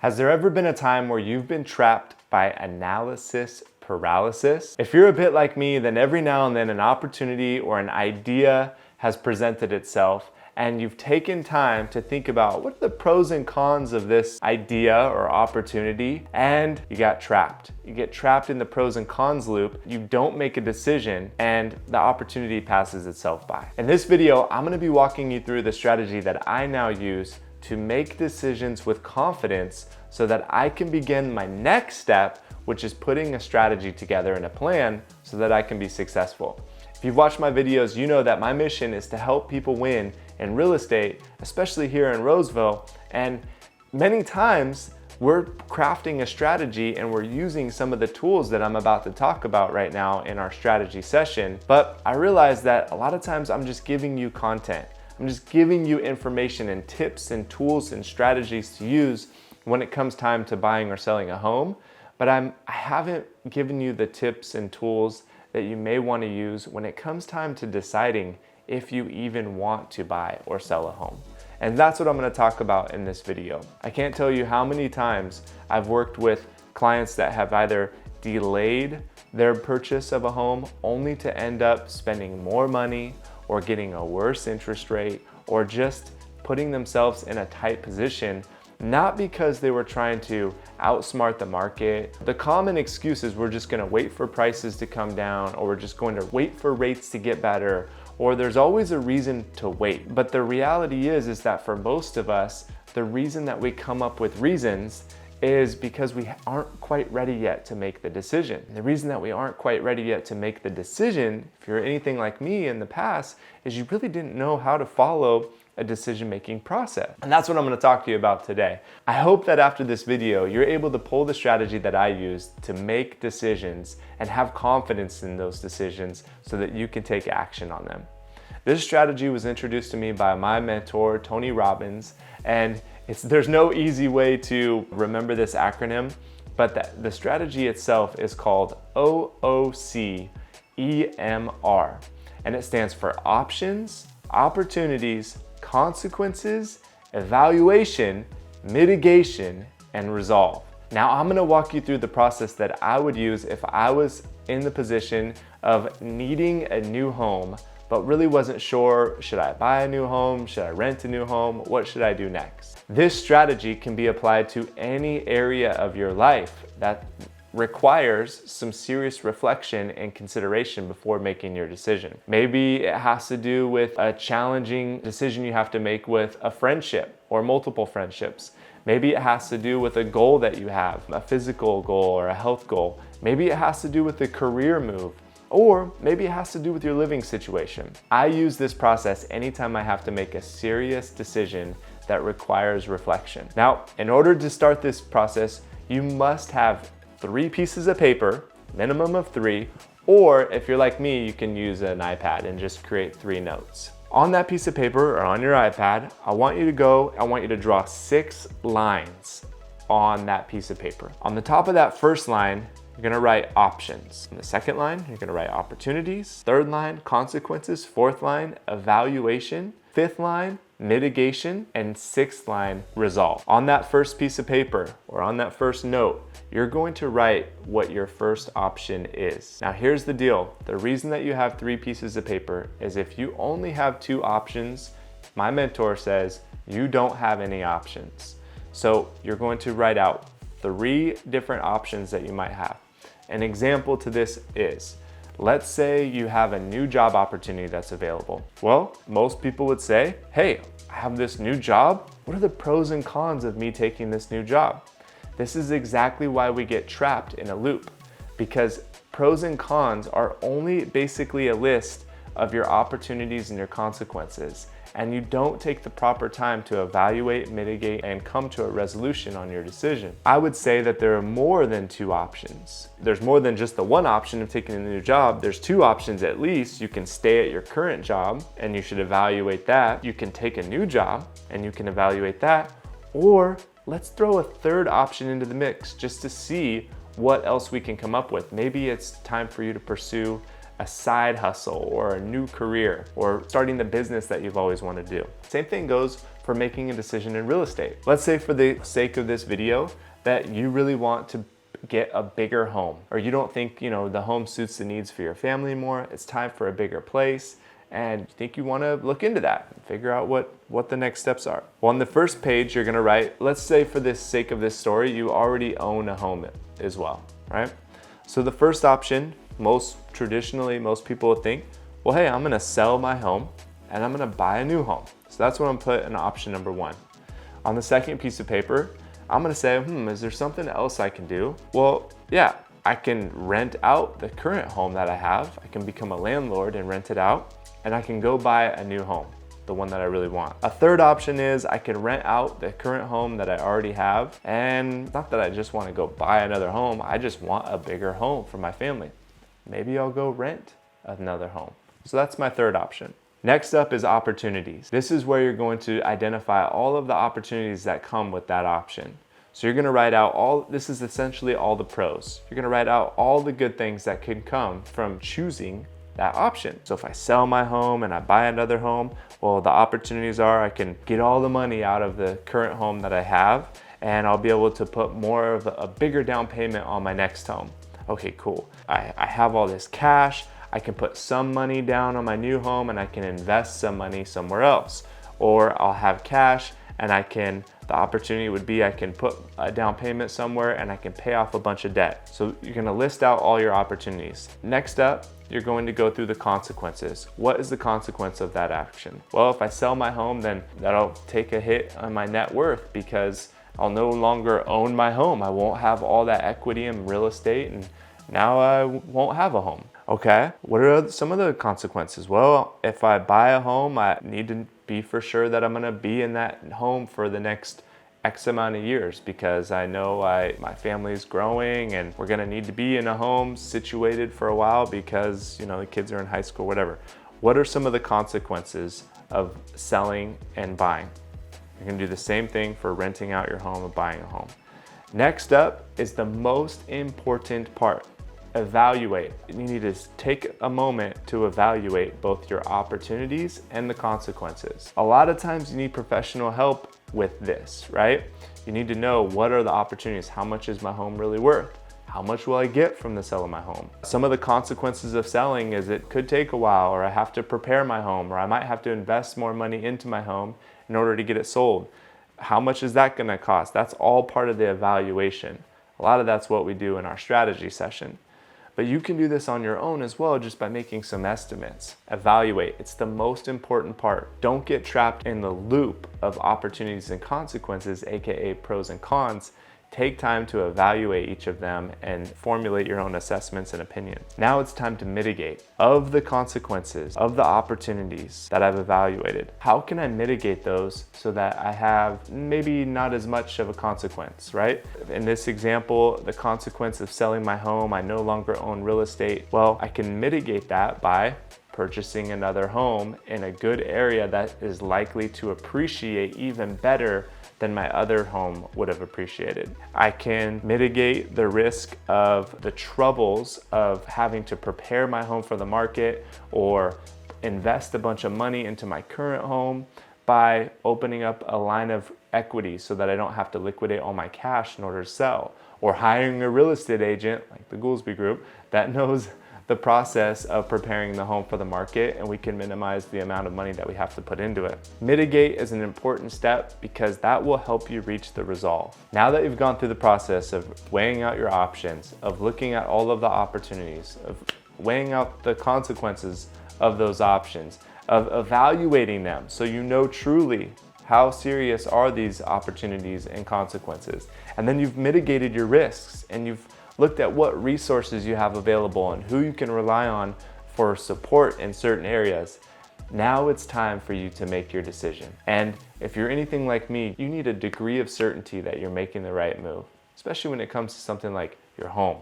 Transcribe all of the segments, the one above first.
Has there ever been a time where you've been trapped by analysis paralysis? If you're a bit like me, then every now and then an opportunity or an idea has presented itself and you've taken time to think about what are the pros and cons of this idea or opportunity, and you got trapped. You get trapped in the pros and cons loop, you don't make a decision, and the opportunity passes itself by. In this video, I'm gonna be walking you through the strategy that I now use to make decisions with confidence so that I can begin my next step, which is putting a strategy together and a plan so that I can be successful. If you've watched my videos, you know that my mission is to help people win in real estate, especially here in Roseville. And many times we're crafting a strategy and we're using some of the tools that I'm about to talk about right now in our strategy session. But I realize that a lot of times I'm just giving you content. I'm just giving you information and tips and tools and strategies to use when it comes time to buying or selling a home. But I haven't given you the tips and tools that you may want to use when it comes time to deciding if you even want to buy or sell a home. And that's what I'm going to talk about in this video. I can't tell you how many times I've worked with clients that have either delayed their purchase of a home only to end up spending more money or getting a worse interest rate, or just putting themselves in a tight position, not because they were trying to outsmart the market. The common excuse is we're just gonna wait for prices to come down, or we're just going to wait for rates to get better, or there's always a reason to wait. But the reality is that for most of us, the reason that we come up with reasons is because we aren't quite ready yet to make the decision. The reason that we aren't quite ready yet to make the decision, if you're anything like me in the past, is you really didn't know how to follow a decision-making process. And that's what I'm gonna talk to you about today. I hope that after this video, you're able to pull the strategy that I use to make decisions and have confidence in those decisions so that you can take action on them. This strategy was introduced to me by my mentor, Tony Robbins, and there's no easy way to remember this acronym, but the strategy itself is called OOCEMR, and it stands for options, opportunities, consequences, evaluation, mitigation, and resolve. Now I'm gonna walk you through the process that I would use if I was in the position of needing a new home, but really wasn't sure, should I buy a new home? Should I rent a new home? What should I do next? This strategy can be applied to any area of your life that requires some serious reflection and consideration before making your decision. Maybe it has to do with a challenging decision you have to make with a friendship or multiple friendships. Maybe it has to do with a goal that you have, a physical goal or a health goal. Maybe it has to do with a career move. Or maybe it has to do with your living situation. I use this process anytime I have to make a serious decision that requires reflection. Now, in order to start this process, you must have 3 pieces of paper, minimum of 3, or if you're like me, you can use an iPad and just create 3 notes. On that piece of paper or on your iPad, I want you to draw 6 lines on that piece of paper. On the top of that first line, you're gonna write options. On the second line, you're gonna write opportunities. Third line, consequences. Fourth line, evaluation. Fifth line, mitigation. And sixth line, resolve. On that first piece of paper or on that first note, you're going to write what your first option is. Now here's the deal. The reason that you have 3 pieces of paper is if you only have 2 options, my mentor says you don't have any options. So you're going to write out 3 different options that you might have. An example to this is, let's say you have a new job opportunity that's available. Well, most people would say, hey, I have this new job. What are the pros and cons of me taking this new job? This is exactly why we get trapped in a loop, because pros and cons are only basically a list of your opportunities and your consequences, and you don't take the proper time to evaluate, mitigate, and come to a resolution on your decision. I would say that there are more than 2 options. There's more than just the one option of taking a new job. There's 2 options at least. You can stay at your current job and you should evaluate that. You can take a new job and you can evaluate that. Or let's throw a 3rd option into the mix just to see what else we can come up with. Maybe it's time for you to pursue a side hustle or a new career or starting the business that you've always wanted to do. Same thing goes for making a decision in real estate. Let's say for the sake of this video that you really want to get a bigger home, or you don't think, the home suits the needs for your family more, it's time for a bigger place, and you think you want to look into that and figure out what the next steps are. Well, on the first page, you're going to write, let's say for the sake of this story, you already own a home as well, right? So the first option, most people would think, well, hey, I'm going to sell my home and I'm going to buy a new home. So that's what I'm put in option number 1. On the second piece of paper, I'm going to say, is there something else I can do? Well, yeah, I can rent out the current home that I have. I can become a landlord and rent it out, and I can go buy a new home, the one that I really want. A third option is I can rent out the current home that I already have, and not that I just want to go buy another home, I just want a bigger home for my family. Maybe I'll go rent another home. So that's my third option. Next up is opportunities. This is where you're going to identify all of the opportunities that come with that option. So you're gonna write out this is essentially all the pros. You're gonna write out all the good things that can come from choosing that option. So if I sell my home and I buy another home, well, the opportunities are I can get all the money out of the current home that I have, and I'll be able to put more of a bigger down payment on my next home. Okay, cool. I have all this cash. I can put some money down on my new home and I can invest some money somewhere else. Or I'll have cash and the opportunity would be I can put a down payment somewhere and I can pay off a bunch of debt. So you're gonna list out all your opportunities. Next up, you're going to go through the consequences. What is the consequence of that action? Well, if I sell my home, then that'll take a hit on my net worth because I'll no longer own my home. I won't have all that equity in real estate, and now I won't have a home. Okay, what are some of the consequences? Well, if I buy a home, I need to be for sure that I'm gonna be in that home for the next X amount of years because I know my family's growing and we're gonna need to be in a home situated for a while because the kids are in high school, whatever. What are some of the consequences of selling and buying? You're gonna do the same thing for renting out your home and buying a home. Next up is the most important part. Evaluate. You need to take a moment to evaluate both your opportunities and the consequences. A lot of times you need professional help with this, right? You need to know what are the opportunities. How much is my home really worth? How much will I get from the sale of my home? Some of the consequences of selling is it could take a while, or I have to prepare my home, or I might have to invest more money into my home in order to get it sold. How much is that gonna cost? That's all part of the evaluation. A lot of that's what we do in our strategy session. But you can do this on your own as well, just by making some estimates. Evaluate, it's the most important part. Don't get trapped in the loop of opportunities and consequences, AKA pros and cons. Take time to evaluate each of them and formulate your own assessments and opinions. Now it's time to mitigate. Of the consequences, of the opportunities that I've evaluated, how can I mitigate those so that I have maybe not as much of a consequence, right? In this example, the consequence of selling my home, I no longer own real estate. Well, I can mitigate that by purchasing another home in a good area that is likely to appreciate even better than my other home would have appreciated. I can mitigate the risk of the troubles of having to prepare my home for the market or invest a bunch of money into my current home by opening up a line of equity so that I don't have to liquidate all my cash in order to sell, or hiring a real estate agent like the Goolsby Group that knows the process of preparing the home for the market, and we can minimize the amount of money that we have to put into it. Mitigate is an important step because that will help you reach the resolve. Now that you've gone through the process of weighing out your options, of looking at all of the opportunities, of weighing out the consequences of those options, of evaluating them so you know truly how serious are these opportunities and consequences, and then you've mitigated your risks and you've looked at what resources you have available and who you can rely on for support in certain areas. Now it's time for you to make your decision. And if you're anything like me, you need a degree of certainty that you're making the right move, especially when it comes to something like your home.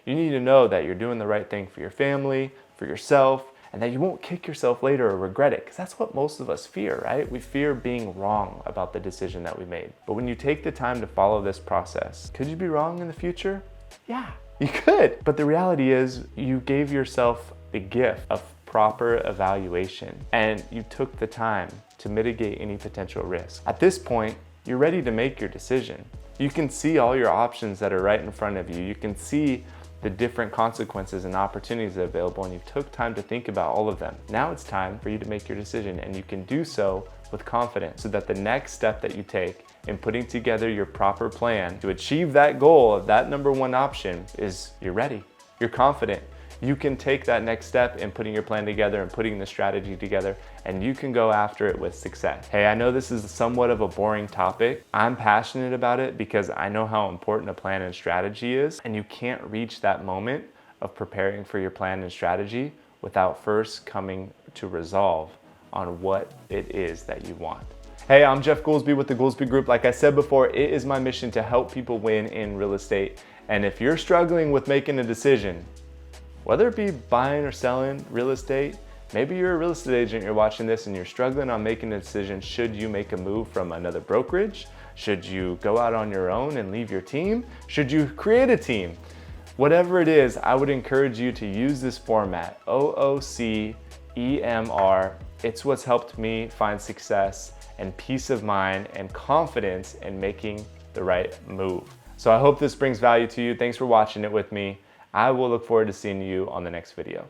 You need to know that you're doing the right thing for your family, for yourself, and that you won't kick yourself later or regret it, because that's what most of us fear, right? We fear being wrong about the decision that we made. But when you take the time to follow this process, could you be wrong in the future? Yeah, you could. But the reality is you gave yourself the gift of proper evaluation and you took the time to mitigate any potential risk. At this point, you're ready to make your decision. You can see all your options that are right in front of you. You can see the different consequences and opportunities that are available, and you took time to think about all of them. Now it's time for you to make your decision, and you can do so with confidence so that the next step that you take in putting together your proper plan to achieve that goal of that number one option is you're ready, you're confident. You can take that next step in putting your plan together and putting the strategy together, and you can go after it with success. Hey, I know this is somewhat of a boring topic. I'm passionate about it because I know how important a plan and strategy is, and you can't reach that moment of preparing for your plan and strategy without first coming to resolve on what it is that you want. Hey, I'm Jeff Goolsby with the Goolsby Group. Like I said before, it is my mission to help people win in real estate. And if you're struggling with making a decision, whether it be buying or selling real estate, maybe you're a real estate agent, you're watching this and you're struggling on making a decision. Should you make a move from another brokerage? Should you go out on your own and leave your team? Should you create a team? Whatever it is, I would encourage you to use this format, OOCEMR. It's what's helped me find success and peace of mind and confidence in making the right move. So I hope this brings value to you. Thanks for watching it with me. I will look forward to seeing you on the next video.